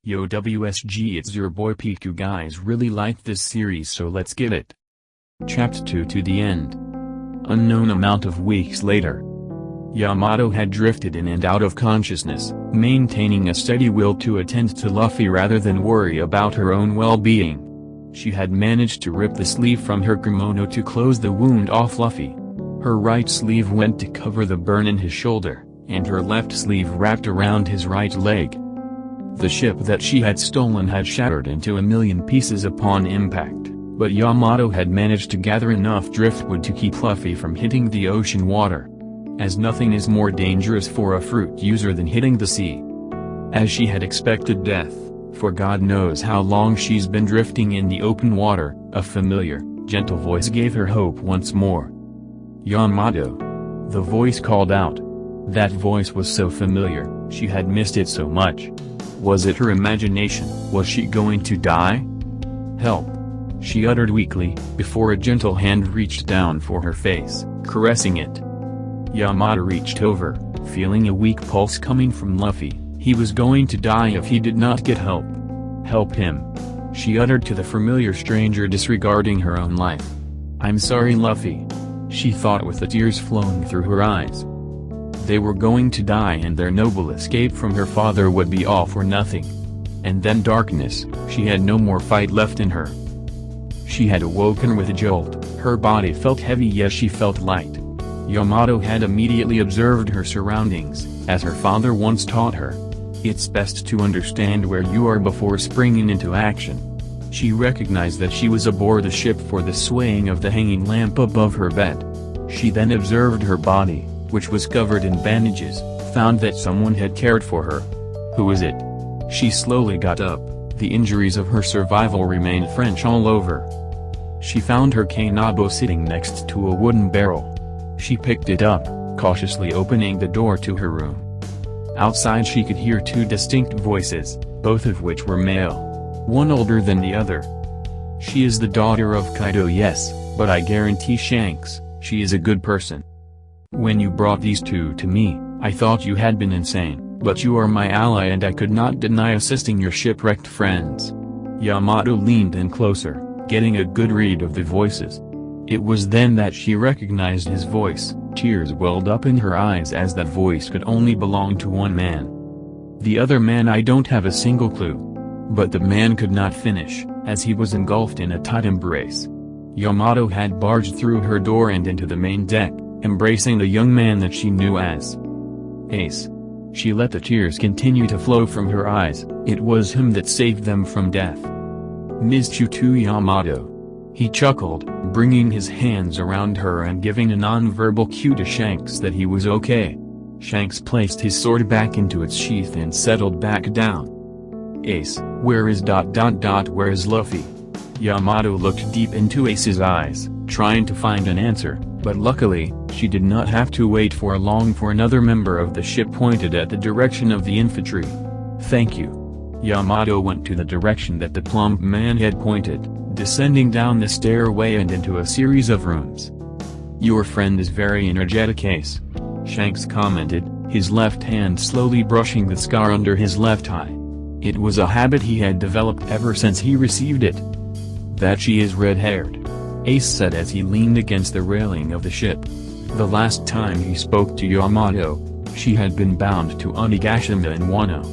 Yo WSG, it's your boy Piku. Guys really liked this series, so let's get it. Chapter 2 to the end. Unknown amount of weeks later. Yamato had drifted in and out of consciousness, maintaining a steady will to attend to Luffy rather than worry about her own well-being. She had managed to rip the sleeve from her kimono to close the wound off Luffy. Her right sleeve went to cover the burn in his shoulder, and her left sleeve wrapped around his right leg. The ship that she had stolen had shattered into a million pieces upon impact, but Yamato had managed to gather enough driftwood to keep Luffy from hitting the ocean water. As nothing is more dangerous for a fruit user than hitting the sea. As she had expected death, for God knows how long she's been drifting in the open water, a familiar, gentle voice gave her hope once more. Yamato. The voice called out. That voice was so familiar, she had missed it so much. Was it her imagination? Was she going to die? Help! She uttered weakly, before a gentle hand reached down for her face, caressing it. Yamato reached over, feeling a weak pulse coming from Luffy. He was going to die if he did not get help. Help him. She uttered to the familiar stranger, disregarding her own life. I'm sorry, Luffy. She thought with the tears flowing through her eyes. They were going to die and their noble escape from her father would be all for nothing. And then darkness, she had no more fight left in her. She had awoken with a jolt, her body felt heavy yet she felt light. Yamato had immediately observed her surroundings, as her father once taught her. It's best to understand where you are before springing into action. She recognized that she was aboard the ship for the swaying of the hanging lamp above her bed. She then observed her body, which was covered in bandages, found that someone had cared for her. Who was it? She slowly got up, the injuries of her survival remained fresh all over. She found her Kanabo sitting next to a wooden barrel. She picked it up, cautiously opening the door to her room. Outside she could hear two distinct voices, both of which were male. One older than the other. She is the daughter of Kaido, yes, but I guarantee Shanks, she is a good person. When you brought these two to me, I thought you had been insane, but you are my ally and I could not deny assisting your shipwrecked friends. Yamato leaned in closer, getting a good read of the voices. It was then that she recognized his voice. Tears welled up in her eyes as that voice could only belong to one man. The other man, I don't have a single clue. But the man could not finish, as he was engulfed in a tight embrace. Yamato had barged through her door and into the main deck, embracing the young man that she knew as Ace. She let the tears continue to flow from her eyes. It was him that saved them from death. Missed you too, Yamato. He chuckled, bringing his hands around her and giving a non-verbal cue to Shanks that he was okay. Shanks placed his sword back into its sheath and settled back down. Ace, where is ... where is Luffy? Yamato looked deep into Ace's eyes, trying to find an answer, but luckily, she did not have to wait for long for another member of the ship pointed at the direction of the infantry. Thank you. Yamato went to the direction that the plump man had pointed, descending down the stairway and into a series of rooms. Your friend is very energetic, Ace. Shanks commented, his left hand slowly brushing the scar under his left eye. It was a habit he had developed ever since he received it. That she is red-haired. Ace said as he leaned against the railing of the ship. The last time he spoke to Yamato, she had been bound to Onigashima in Wano.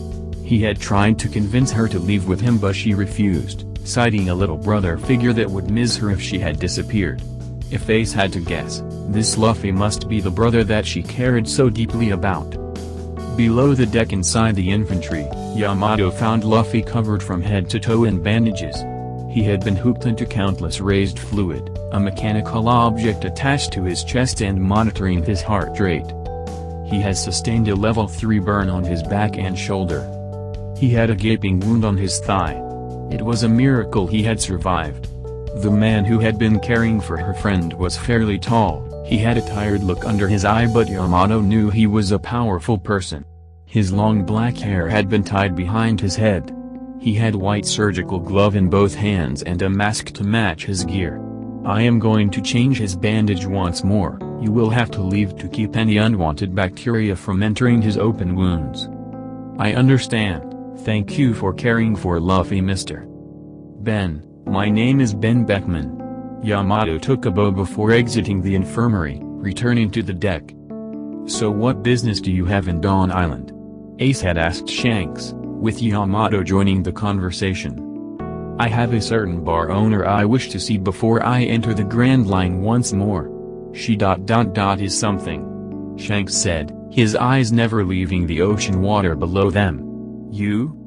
He had tried to convince her to leave with him but she refused, citing a little brother figure that would miss her if she had disappeared. If Ace had to guess, this Luffy must be the brother that she cared so deeply about. Below the deck inside the infantry, Yamato found Luffy covered from head to toe in bandages. He had been hooked into countless raised fluid, a mechanical object attached to his chest and monitoring his heart rate. He has sustained a level 3 burn on his back and shoulder. He had a gaping wound on his thigh. It was a miracle he had survived. The man who had been caring for her friend was fairly tall. He had a tired look under his eye, but Yamato knew he was a powerful person. His long black hair had been tied behind his head. He had white surgical glove in both hands and a mask to match his gear. I am going to change his bandage once more. You will have to leave to keep any unwanted bacteria from entering his open wounds. I understand. Thank you for caring for Luffy, Mr. Ben. My name is Ben Beckman. Yamato took a bow before exiting the infirmary, returning to the deck. So what business do you have in Dawn Island? Ace had asked Shanks, with Yamato joining the conversation. I have a certain bar owner I wish to see before I enter the Grand Line once more. She is something. Shanks said, his eyes never leaving the ocean water below them. You?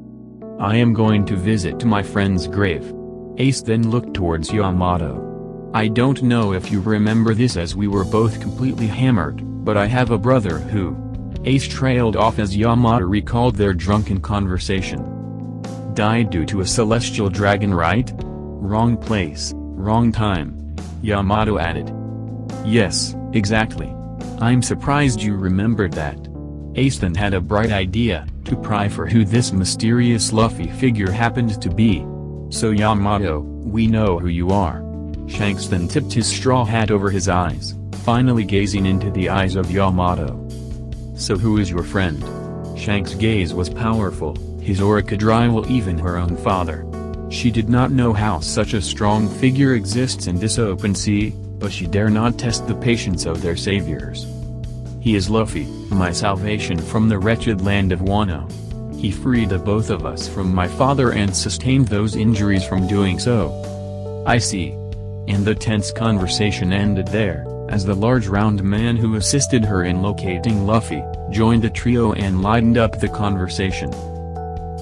I am going to visit my friend's grave. Ace then looked towards Yamato. I don't know if you remember this as we were both completely hammered, but I have a brother who… Ace trailed off as Yamato recalled their drunken conversation. Died due to a celestial dragon, right? Wrong place, wrong time. Yamato added. Yes, exactly. I'm surprised you remembered that. Ace then had a bright idea, to pry for who this mysterious Luffy figure happened to be. So Yamato, we know who you are. Shanks then tipped his straw hat over his eyes, finally gazing into the eyes of Yamato. So who is your friend? Shanks' gaze was powerful, his aura could rival even her own father. She did not know how such a strong figure exists in this open sea, but she dare not test the patience of their saviors. He is Luffy, my salvation from the wretched land of Wano. He freed the both of us from my father and sustained those injuries from doing so. I see. And the tense conversation ended there, as the large round man who assisted her in locating Luffy, joined the trio and lightened up the conversation.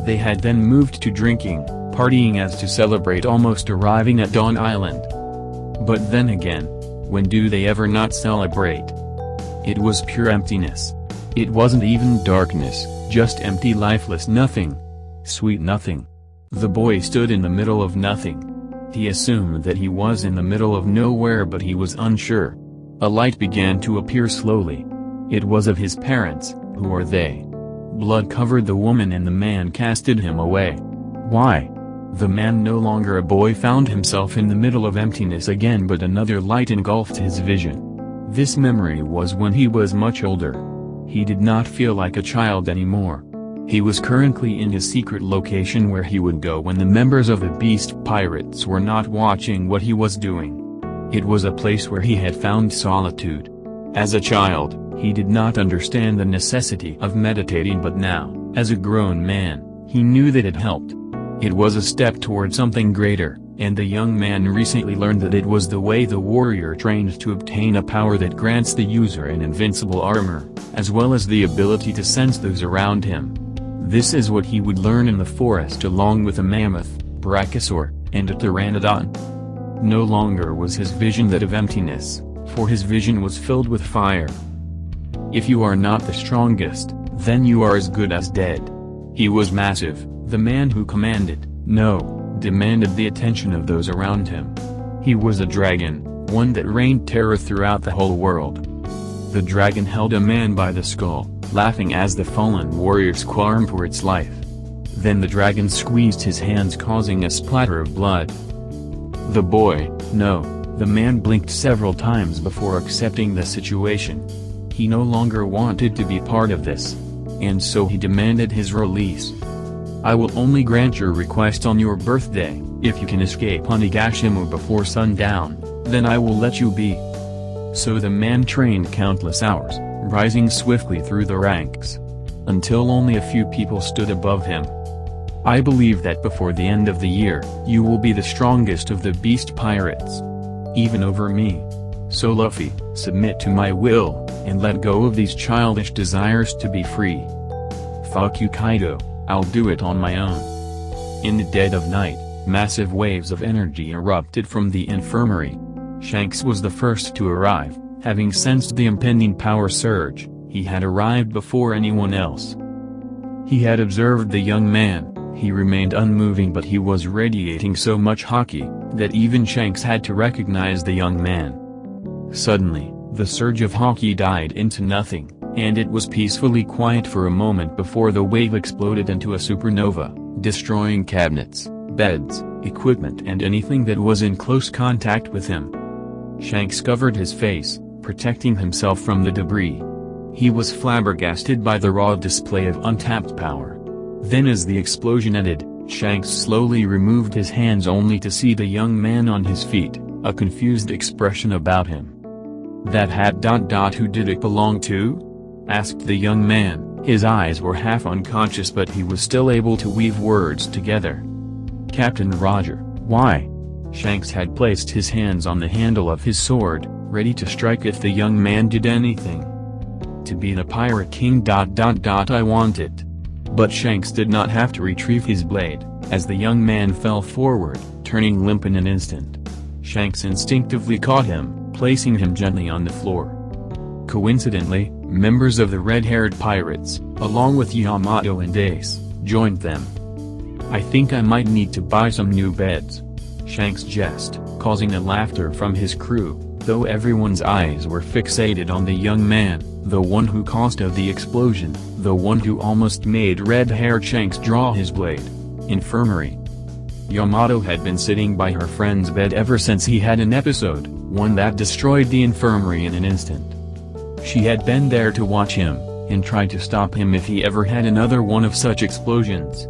They had then moved to drinking, partying as to celebrate almost arriving at Dawn Island. But then again, when do they ever not celebrate? It was pure emptiness. It wasn't even darkness, just empty lifeless nothing. Sweet nothing. The boy stood in the middle of nothing. He assumed that he was in the middle of nowhere, but he was unsure. A light began to appear slowly. It was of his parents. Who are they? Blood covered the woman and the man casted him away. Why? The man, no longer a boy, found himself in the middle of emptiness again, but another light engulfed his vision. This memory was when he was much older. He did not feel like a child anymore. He was currently in his secret location where he would go when the members of the Beast Pirates were not watching what he was doing. It was a place where he had found solitude. As a child, he did not understand the necessity of meditating, but now, as a grown man, he knew that it helped. It was a step toward something greater, and the young man recently learned that it was the way the warrior trained to obtain a power that grants the user an invincible armor, as well as the ability to sense those around him. This is what he would learn in the forest along with a mammoth, brachiosaur, and a pteranodon. No longer was his vision that of emptiness, for his vision was filled with fire. If you are not the strongest, then you are as good as dead. He was massive, the man who demanded the attention of those around him. He was a dragon, one that rained terror throughout the whole world. The dragon held a man by the skull, laughing as the fallen warrior squirmed for its life. Then the dragon squeezed his hands, causing a splatter of blood. The man blinked several times before accepting the situation. He no longer wanted to be part of this. And so he demanded his release. I will only grant your request on your birthday. If you can escape Onigashima before sundown, then I will let you be. So the man trained countless hours, rising swiftly through the ranks. Until only a few people stood above him. I believe that before the end of the year, you will be the strongest of the Beast Pirates. Even over me. So Luffy, submit to my will, and let go of these childish desires to be free. Fuck you, Kaido, I'll do it on my own. In the dead of night, massive waves of energy erupted from the infirmary. Shanks was the first to arrive, having sensed the impending power surge. He had arrived before anyone else. He had observed the young man. He remained unmoving, but he was radiating so much haki, that even Shanks had to recognize the young man. Suddenly, the surge of haki died into nothing, and it was peacefully quiet for a moment before the wave exploded into a supernova, destroying cabinets, beds, equipment and anything that was in close contact with him. Shanks covered his face, protecting himself from the debris. He was flabbergasted by the raw display of untapped power. Then as the explosion ended, Shanks slowly removed his hands only to see the young man on his feet, a confused expression about him. "That hat. Who did it belong to?" asked the young man. His eyes were half unconscious but he was still able to weave words together. "Captain Roger." "Why?" Shanks had placed his hands on the handle of his sword, ready to strike if the young man did anything. "To be the Pirate King. I want it." But Shanks did not have to retrieve his blade, as the young man fell forward, turning limp in an instant. Shanks instinctively caught him, placing him gently on the floor. Coincidentally, members of the red-haired pirates, along with Yamato and Ace, joined them. "I think I might need to buy some new beds," Shanks jested, causing a laughter from his crew, though everyone's eyes were fixated on the young man, the one who caused the explosion, the one who almost made red-haired Shanks draw his blade. Infirmary. Yamato had been sitting by her friend's bed ever since he had an episode, one that destroyed the infirmary in an instant. She had been there to watch him, and try to stop him if he ever had another one of such explosions.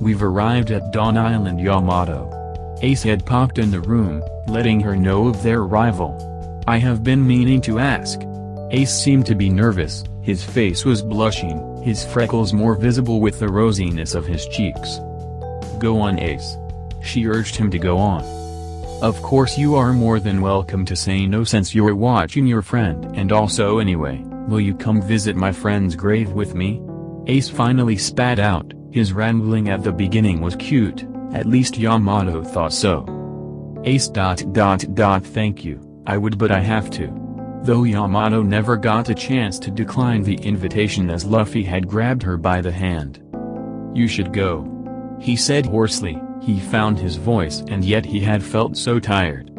"We've arrived at Dawn Island, Yamato." Ace had popped in the room, letting her know of their arrival. "I have been meaning to ask." Ace seemed to be nervous, his face was blushing, his freckles more visible with the rosiness of his cheeks. "Go on, Ace." She urged him to go on. "Of course you are more than welcome to say no since you're watching your friend, and also anyway, will you come visit my friend's grave with me?" Ace finally spat out. His rambling at the beginning was cute, at least Yamato thought so. Ace. Thank you, I would but I have to. Though Yamato never got a chance to decline the invitation as Luffy had grabbed her by the hand. "You should go," he said hoarsely. He found his voice and yet he had felt so tired.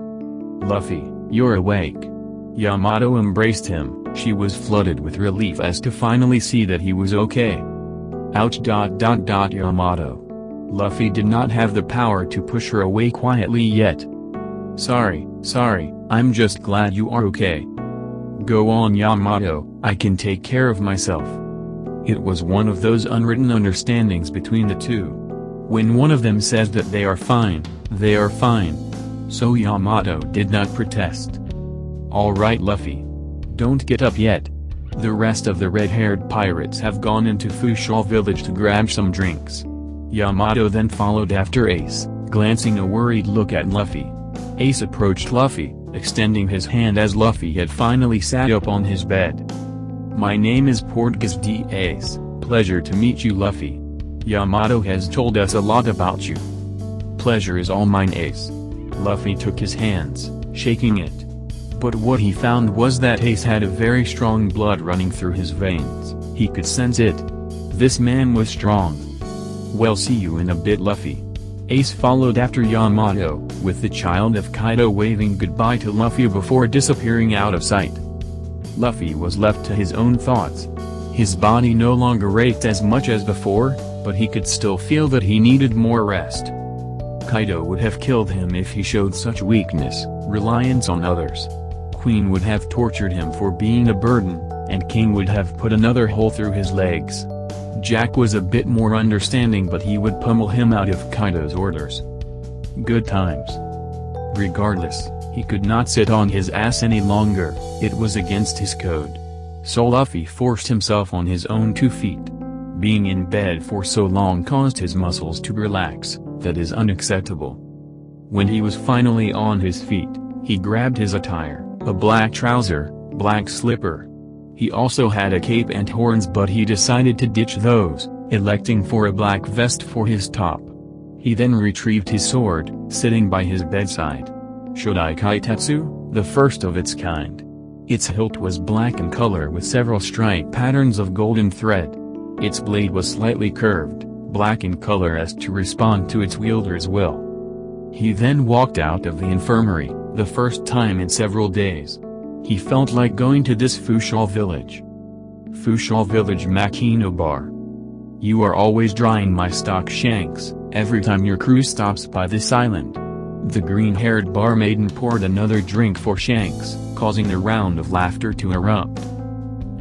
"Luffy, you're awake." Yamato embraced him. She was flooded with relief as to finally see that he was okay. "Ouch. Yamato." Luffy did not have the power to push her away quietly yet. Sorry, I'm just glad you are okay." "Go on, Yamato, I can take care of myself." It was one of those unwritten understandings between the two. When one of them says that they are fine, they are fine. So Yamato did not protest. "Alright, Luffy. Don't get up yet. The rest of the red-haired pirates have gone into Fushal village to grab some drinks." Yamato then followed after Ace, glancing a worried look at Luffy. Ace approached Luffy, extending his hand as Luffy had finally sat up on his bed. "My name is Portgas D. Ace, pleasure to meet you, Luffy. Yamato has told us a lot about you." "Pleasure is all mine, Ace." Luffy took his hands, shaking it. But what he found was that Ace had a very strong blood running through his veins. He could sense it. This man was strong. "Well, see you in a bit, Luffy." Ace followed after Yamato, with the child of Kaido waving goodbye to Luffy before disappearing out of sight. Luffy was left to his own thoughts. His body no longer ached as much as before, but he could still feel that he needed more rest. Kaido would have killed him if he showed such weakness, reliance on others. Queen would have tortured him for being a burden, and King would have put another hole through his legs. Jack was a bit more understanding but he would pummel him out of Kaido's orders. Good times. Regardless, he could not sit on his ass any longer, it was against his code. So Luffy forced himself on his own 2 feet. Being in bed for so long caused his muscles to relax, that is unacceptable. When he was finally on his feet, he grabbed his attire, a black trouser, black slipper. He also had a cape and horns but he decided to ditch those, electing for a black vest for his top. He then retrieved his sword, sitting by his bedside. Shodai Kaitetsu, the first of its kind. Its hilt was black in color with several stripe patterns of golden thread. Its blade was slightly curved, black in color as to respond to its wielder's will. He then walked out of the infirmary, the first time in several days. He felt like going to this Fushal village. Fushal village Makino bar. "You are always drying my stock, Shanks, every time your crew stops by this island." The green-haired bar maiden poured another drink for Shanks, causing a round of laughter to erupt.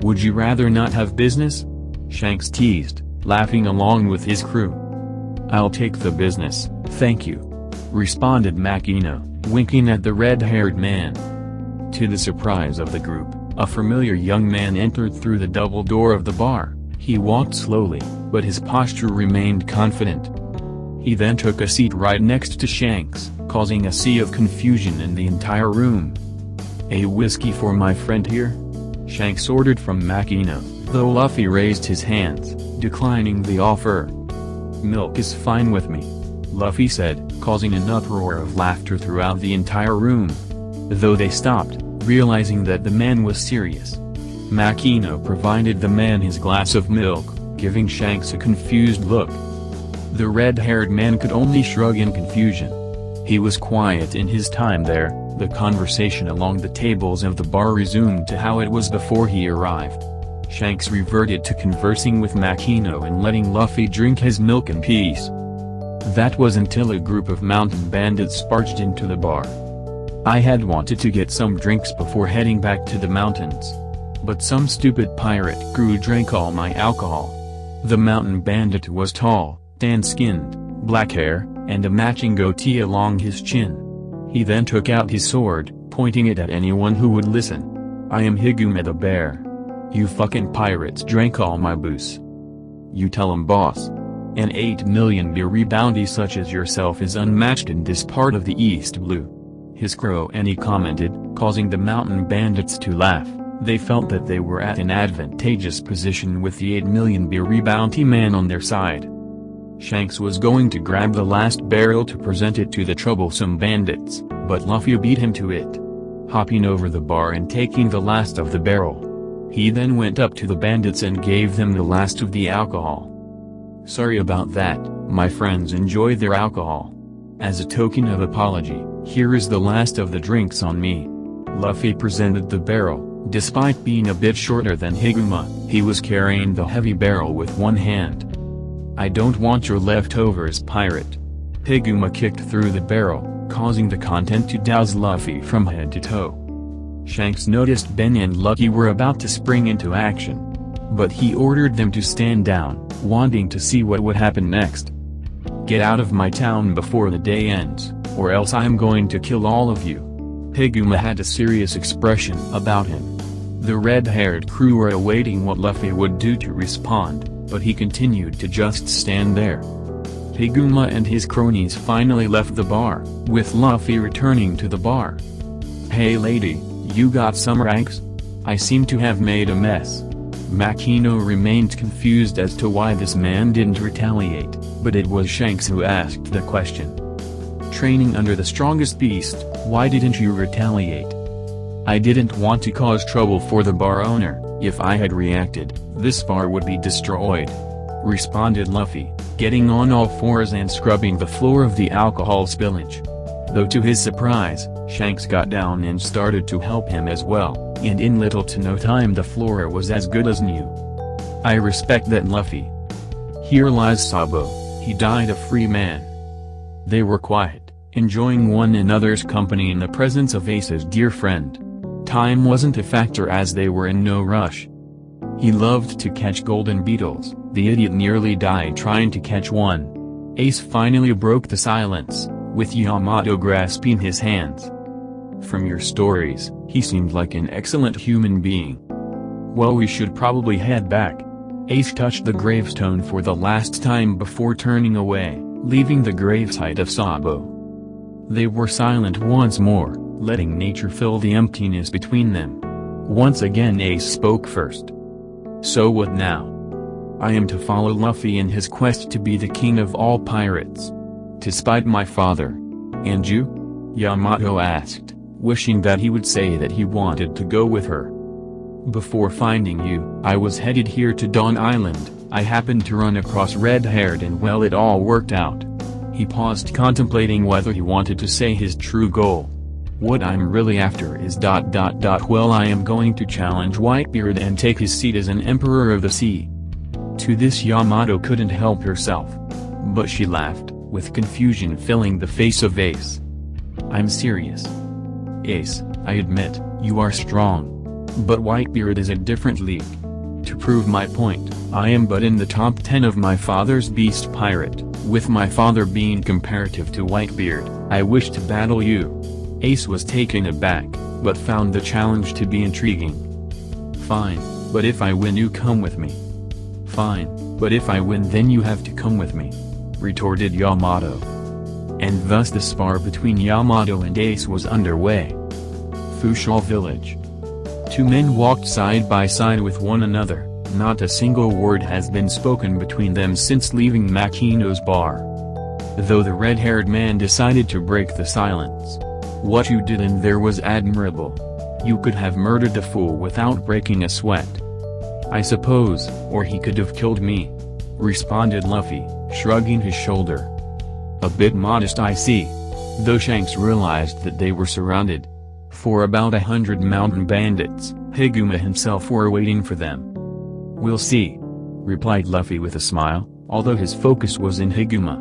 "Would you rather not have business?" Shanks teased, laughing along with his crew. "I'll take the business, thank you," responded Makino, winking at the red-haired man. To the surprise of the group, a familiar young man entered through the double door of the bar. He walked slowly, but his posture remained confident. He then took a seat right next to Shanks, causing a sea of confusion in the entire room. "A whiskey for my friend here?" Shanks ordered from Makino, though Luffy raised his hands, declining the offer. "Milk is fine with me," Luffy said, causing an uproar of laughter throughout the entire room. Though they stopped, realizing that the man was serious. Makino provided the man his glass of milk, giving Shanks a confused look. The red-haired man could only shrug in confusion. He was quiet in his time there. The conversation along the tables of the bar resumed to how it was before he arrived. Shanks reverted to conversing with Makino and letting Luffy drink his milk in peace. That was until a group of mountain bandits barged into the bar. I had wanted to get some drinks before heading back to the mountains. But some stupid pirate crew drank all my alcohol. The mountain bandit was tall, tan-skinned, black hair, and a matching goatee along his chin. He then took out his sword, pointing it at anyone who would listen. "I am Higume the bear. You fucking pirates drank all my booze. You tell 'em, boss. An 8 million beer bounty such as yourself is unmatched in this part of the East Blue." His crow, and he commented, causing the mountain bandits to laugh. They felt that they were at an advantageous position with the 8 million beer bounty man on their side. Shanks was going to grab the last barrel to present it to the troublesome bandits, but Luffy beat him to it, hopping over the bar and taking the last of the barrel. He then went up to the bandits and gave them the last of the alcohol. "Sorry about that, my friends, enjoy their alcohol. As a token of apology, here is the last of the drinks on me." Luffy presented the barrel. Despite being a bit shorter than Higuma, he was carrying the heavy barrel with one hand. "I don't want your leftovers, pirate." Higuma kicked through the barrel, causing the content to douse Luffy from head to toe. Shanks noticed Ben and Lucky were about to spring into action. But he ordered them to stand down, wanting to see what would happen next. "Get out of my town before the day ends, or else I am going to kill all of you." Higuma had a serious expression about him. The red-haired crew were awaiting what Luffy would do to respond, but he continued to just stand there. Higuma and his cronies finally left the bar, with Luffy returning to the bar. "Hey lady, you got some ranks? I seem to have made a mess." Makino remained confused as to why this man didn't retaliate, but it was Shanks who asked the question. "Training under the strongest beast, why didn't you retaliate?" "I didn't want to cause trouble for the bar owner. If I had reacted, this bar would be destroyed," responded Luffy, getting on all fours and scrubbing the floor of the alcohol spillage. Though to his surprise, Shanks got down and started to help him as well, and in little to no time the floor was as good as new. "I respect that, Luffy. Here lies Sabo, he died a free man." They were quiet, enjoying one another's company in the presence of Ace's dear friend. Time wasn't a factor as they were in no rush. He loved to catch golden beetles. The idiot nearly died trying to catch one. Ace finally broke the silence, with Yamato grasping his hands. "From your stories, he seemed like an excellent human being. Well, we should probably head back." Ace touched the gravestone for the last time before turning away, leaving the gravesite of Sabo. They were silent once more, letting nature fill the emptiness between them. Once again Ace spoke first. "So what now?" "I am to follow Luffy in his quest to be the king of all pirates. To spite my father." "And you?" Yamato asked, wishing that he would say that he wanted to go with her. "Before finding you, I was headed here to Dawn Island. I happened to run across Red-Haired and well, it all worked out." He paused, contemplating whether he wanted to say his true goal. "What I'm really after is ... well, I am going to challenge Whitebeard and take his seat as an Emperor of the Sea." To this Yamato couldn't help herself. But she laughed, with confusion filling the face of Ace. "I'm serious. Ace, I admit, you are strong. But Whitebeard is a different league. To prove my point, I am but in the top 10 of my father's beast pirate, with my father being comparative to Whitebeard. I wish to battle you." Ace was taken aback, but found the challenge to be intriguing. "Fine, but if I win you come with me." "Fine, but if I win then you have to come with me," retorted Yamato. And thus the spar between Yamato and Ace was underway. Fushal Village. Two men walked side by side with one another. Not a single word has been spoken between them since leaving Makino's bar. Though the red-haired man decided to break the silence. "What you did in there was admirable. You could have murdered the fool without breaking a sweat." "I suppose, or he could have killed me," responded Luffy, shrugging his shoulder. "A bit modest I see." Though Shanks realized that they were surrounded. For about 100 mountain bandits, Higuma himself were waiting for them. "We'll see," replied Luffy with a smile, although his focus was in Higuma.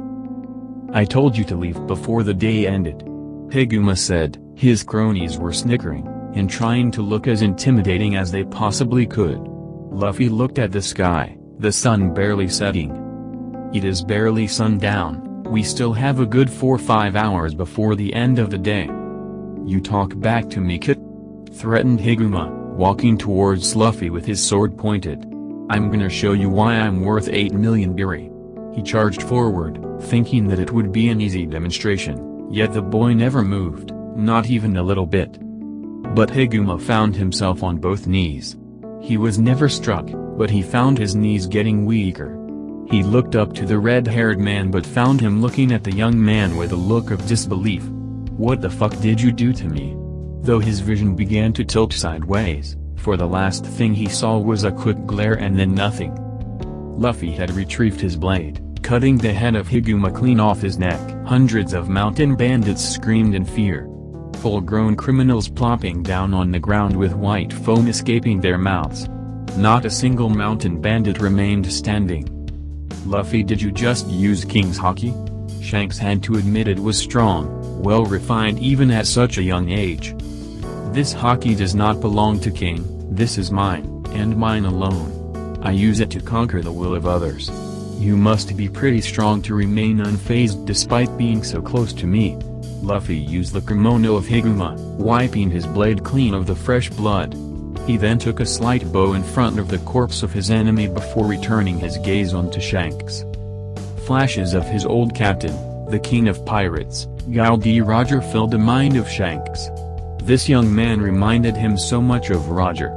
"I told you to leave before the day ended," Higuma said. His cronies were snickering, and trying to look as intimidating as they possibly could. Luffy looked at the sky, the sun barely setting. "It is barely sundown, we still have a good 4-5 hours before the end of the day." "You talk back to me, kid," threatened Higuma, walking towards Luffy with his sword pointed. "I'm gonna show you why I'm worth 8 million biri." He charged forward, thinking that it would be an easy demonstration, yet the boy never moved, not even a little bit. But Higuma found himself on both knees. He was never struck, but he found his knees getting weaker. He looked up to the red-haired man but found him looking at the young man with a look of disbelief. "What the fuck did you do to me?" Though his vision began to tilt sideways, for the last thing he saw was a quick glare and then nothing. Luffy had retrieved his blade, cutting the head of Higuma clean off his neck. Hundreds of mountain bandits screamed in fear. Full-grown criminals plopping down on the ground with white foam escaping their mouths. Not a single mountain bandit remained standing. "Luffy, did you just use King's Haki?" Shanks had to admit it was strong, well refined even at such a young age. "This Haki does not belong to King, this is mine, and mine alone. I use it to conquer the will of others. You must be pretty strong to remain unfazed despite being so close to me." Luffy used the kimono of Higuma, wiping his blade clean of the fresh blood. He then took a slight bow in front of the corpse of his enemy before returning his gaze onto Shanks. Flashes of his old captain, the king of pirates, Gile D. Roger filled the mind of Shanks. This young man reminded him so much of Roger.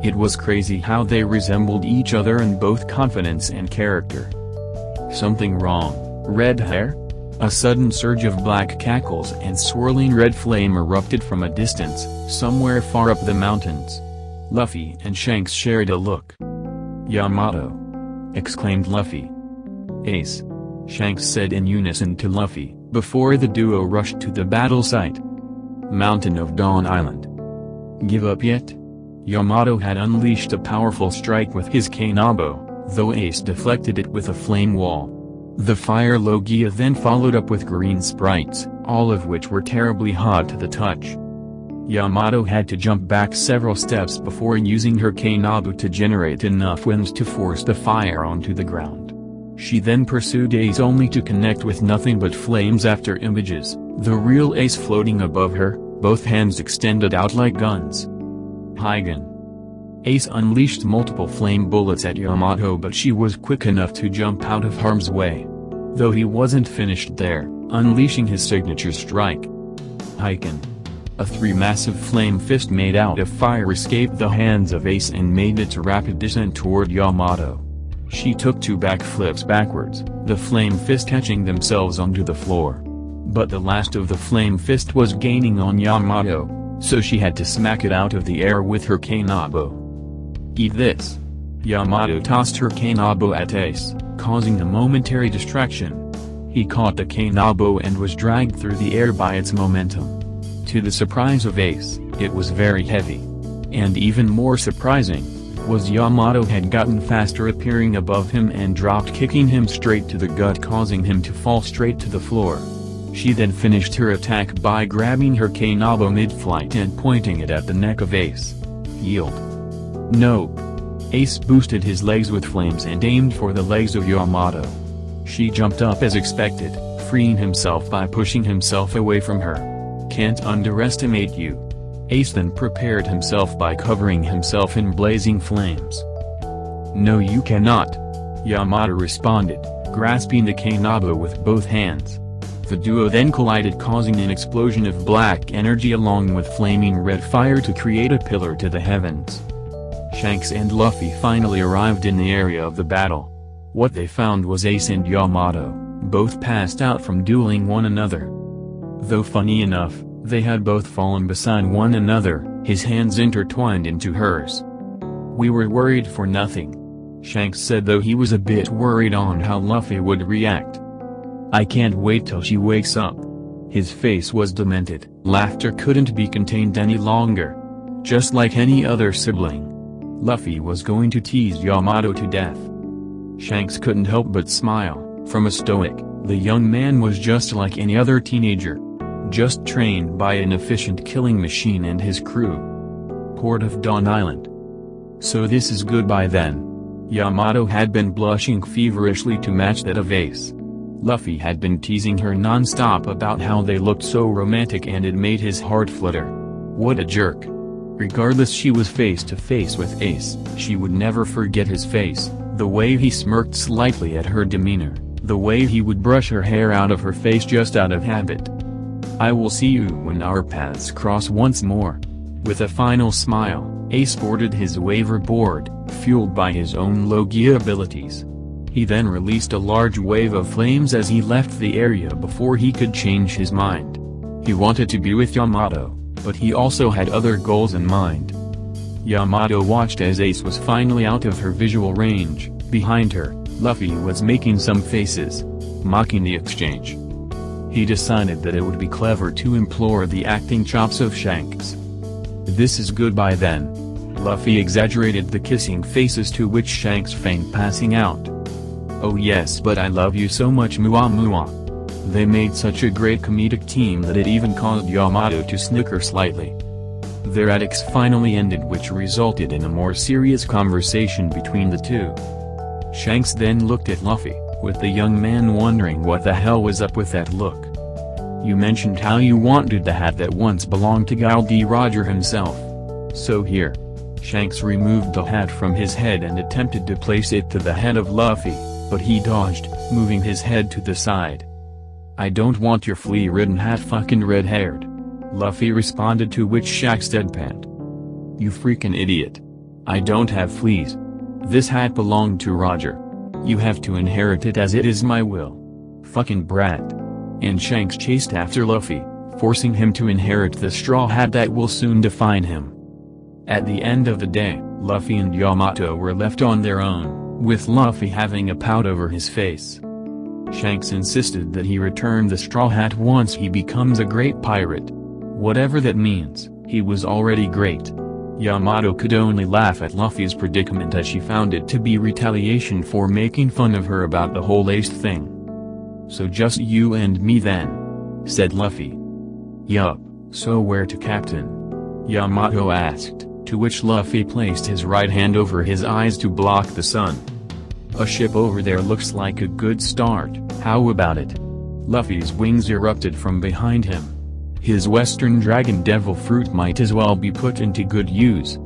It was crazy how they resembled each other in both confidence and character. "Something wrong, red hair?" A sudden surge of black cackles and swirling red flame erupted from a distance, somewhere far up the mountains. Luffy and Shanks shared a look. "Yamato!" exclaimed Luffy. "Ace!" Shanks said in unison to Luffy, before the duo rushed to the battle site. Mountain of Dawn Island. "Give up yet?" Yamato had unleashed a powerful strike with his Kanabo, though Ace deflected it with a flame wall. The fire Logia then followed up with green sprites, all of which were terribly hot to the touch. Yamato had to jump back several steps before using her Kanabo to generate enough winds to force the fire onto the ground. She then pursued Ace only to connect with nothing but flames after images, the real Ace floating above her, both hands extended out like guns. Hygen. Ace unleashed multiple flame bullets at Yamato, but she was quick enough to jump out of harm's way. Though he wasn't finished there, unleashing his signature strike. Hyken. A massive flame fist made out of fire escaped the hands of Ace and made its rapid descent toward Yamato. She took 2 backflips backwards, the flame fist catching themselves onto the floor. But the last of the flame fist was gaining on Yamato, so she had to smack it out of the air with her Kanabo. "Eat this." Yamato tossed her Kanabo at Ace, causing a momentary distraction. He caught the Kanabo and was dragged through the air by its momentum. To the surprise of Ace, it was very heavy. And even more surprising, was Yamato had gotten faster, appearing above him and dropped, kicking him straight to the gut, causing him to fall straight to the floor. She then finished her attack by grabbing her Kanabo mid-flight and pointing it at the neck of Ace. "Yield." "No." Ace boosted his legs with flames and aimed for the legs of Yamato. She jumped up as expected, freeing himself by pushing himself away from her. "Can't underestimate you." Ace then prepared himself by covering himself in blazing flames. "No, you cannot," Yamato responded, grasping the Kanabo with both hands. The duo then collided, causing an explosion of black energy along with flaming red fire to create a pillar to the heavens. Shanks and Luffy finally arrived in the area of the battle. What they found was Ace and Yamato, both passed out from dueling one another. Though funny enough, they had both fallen beside one another, his hands intertwined into hers. "We were worried for nothing," Shanks said, though he was a bit worried on how Luffy would react. "I can't wait till she wakes up." His face was demented. Laughter couldn't be contained any longer. Just like any other sibling, Luffy was going to tease Yamato to death. Shanks couldn't help but smile. From a stoic, the young man was just like any other teenager. Just trained by an efficient killing machine and his crew. Port of Dawn Island. So this is goodbye then. Yamato had been blushing feverishly to match that of Ace. Luffy had been teasing her non-stop about how they looked so romantic, and it made his heart flutter. What a jerk. Regardless, she was face to face with Ace, she would never forget his face, the way he smirked slightly at her demeanor, the way he would brush her hair out of her face just out of habit. "I will see you when our paths cross once more." With a final smile, Ace boarded his waiver board, fueled by his own Logia abilities. He then released a large wave of flames as he left the area before he could change his mind. He wanted to be with Yamato, but he also had other goals in mind. Yamato watched as Ace was finally out of her visual range. Behind her, Luffy was making some faces, mocking the exchange. He decided that it would be clever to implore the acting chops of Shanks. "This is goodbye then." Luffy exaggerated the kissing faces, to which Shanks feigned passing out. "Oh yes, but I love you so much, muah muah." They made such a great comedic team that it even caused Yamato to snicker slightly. Their antics finally ended, which resulted in a more serious conversation between the two. Shanks then looked at Luffy, with the young man wondering what the hell was up with that look. "You mentioned how you wanted the hat that once belonged to Gile D. Roger himself. So here." Shanks removed the hat from his head and attempted to place it to the head of Luffy, but he dodged, moving his head to the side. "I don't want your flea-ridden hat, fucking red-haired," Luffy responded, to which Shanks deadpanned. "You freaking idiot. I don't have fleas. This hat belonged to Roger. You have to inherit it as it is my will. Fucking brat." And Shanks chased after Luffy, forcing him to inherit the straw hat that will soon define him. At the end of the day, Luffy and Yamato were left on their own, with Luffy having a pout over his face. Shanks insisted that he return the straw hat once he becomes a great pirate. Whatever that means, he was already great. Yamato could only laugh at Luffy's predicament, as she found it to be retaliation for making fun of her about the whole Ace thing. "So just you and me then?" said Luffy. "Yup, so where to, Captain?" Yamato asked, to which Luffy placed his right hand over his eyes to block the sun. "A ship over there looks like a good start, how about it?" Luffy's wings erupted from behind him. His Western Dragon Devil Fruit might as well be put into good use.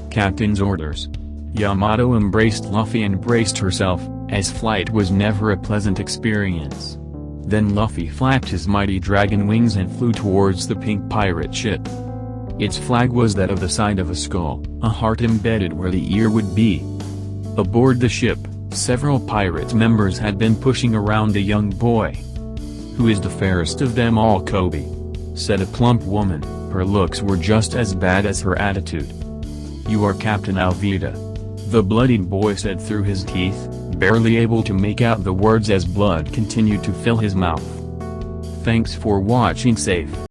"Captain's orders." Yamato embraced Luffy and braced herself, as flight was never a pleasant experience. Then Luffy flapped his mighty dragon wings and flew towards the pink pirate ship. Its flag was that of the side of a skull, a heart embedded where the ear would be. Aboard the ship, several pirate members had been pushing around a young boy. "Who is the fairest of them all, Kobe?" said a plump woman. Her looks were just as bad as her attitude. "You are Captain Alvida," the bloodied boy said through his teeth, barely able to make out the words as blood continued to fill his mouth. Thanks for watching. Safe.